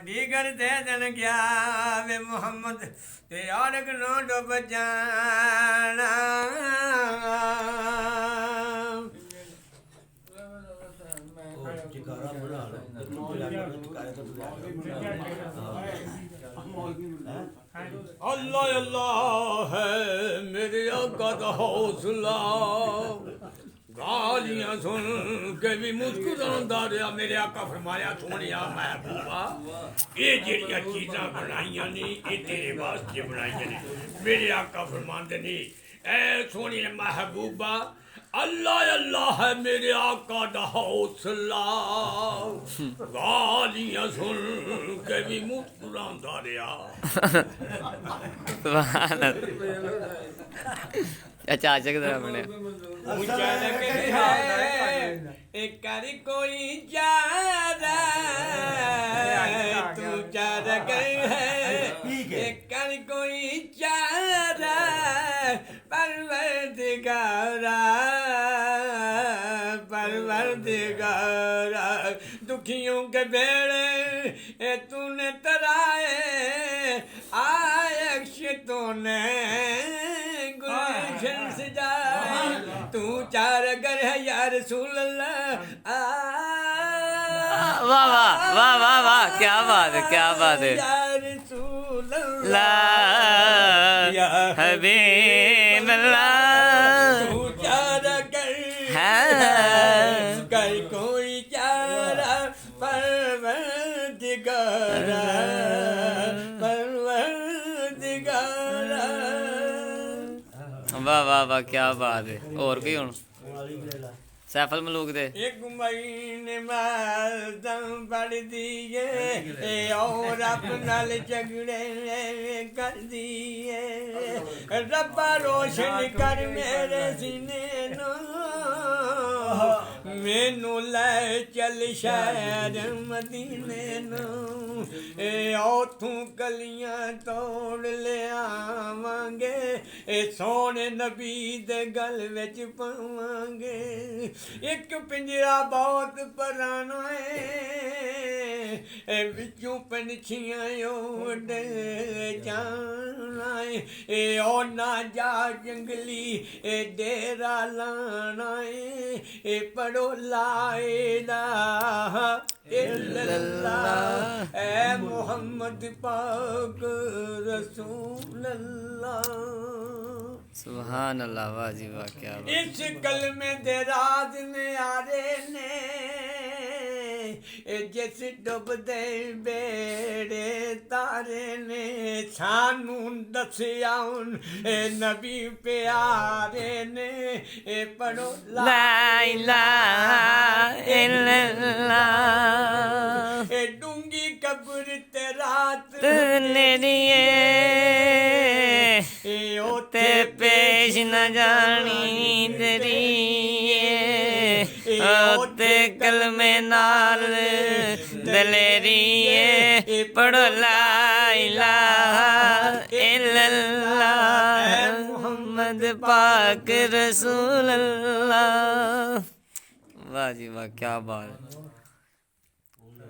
दीगर दे दिन गया वे मोहम्मद ते और नो डुब जाना अल्लाह अल्लाह है मेरे आका दा हौसला गालियां सुन के भी मुस्कुरांदा रहा मेरे आका फरमाया सोनिया महबूबा ये जेड़ियां चीज़ां बनाइयां नी ये तेरे वास्ते बनाइयां ने मेरे आका फरमांदे ने ऐ सोनी महबूबा अल्लाह अल्लाह है मेरे आका दा हौसला गालियां सुन के भी मुस्कुरांदा रहा अच्छा जगदरा बने एक कोई चारा तू चारा कर है एक कोई चारा परवरदिगारा परवरदिगारा दुखियों के बेड़े तूने तराए आयश तूने गुलशन सजाए तू चार गर है या रसूल अल्लाह वाह वाह वाह वाह वाह क्या बात है या रसूल अल्लाह या हबीब अल्लाह तू चार गर कर कोई चारा परवरदिगारा परवरदिगारा वाह वाह वाह क्या बात है और की हुन सैफल मलूक दे एक महीने मादम पड़ दिए और अपना झगड़े कर दिए रब्बा रोशन कर मेरे सीने नो मैनू लै चल शहर मदीने नो उथों गलियां तोड़ ले आवांगे सोने नबी दे गल विच पावांगे एक पिंजरा बहुत पुराना है बिचों पंछियां उड़ जाना है ओ ना जा जंगली डेरा लाना है पढ़ो ला इलाहा इल्लल्लाह ए मोहम्मद पाक रसूल अल्लाह सुभान अल्लाह वाह जी वाह क्या बात इस कलमे दे राज ने आरे ने जिस डुबदे बेड़े तारे ने सानू दसिया नबी प्यारे ने पढ़ो ला इलाहा इल्लल्लाह डूंगी कब्र ते रात ने दिए ते पेश न जानी दरिए ओते कलमे नाल दलेरिए पढ़ो ला इलाहा इल्लल्लाह मुहम्मद पाक रसूल अल्लाह वाह जी वाह क्या बात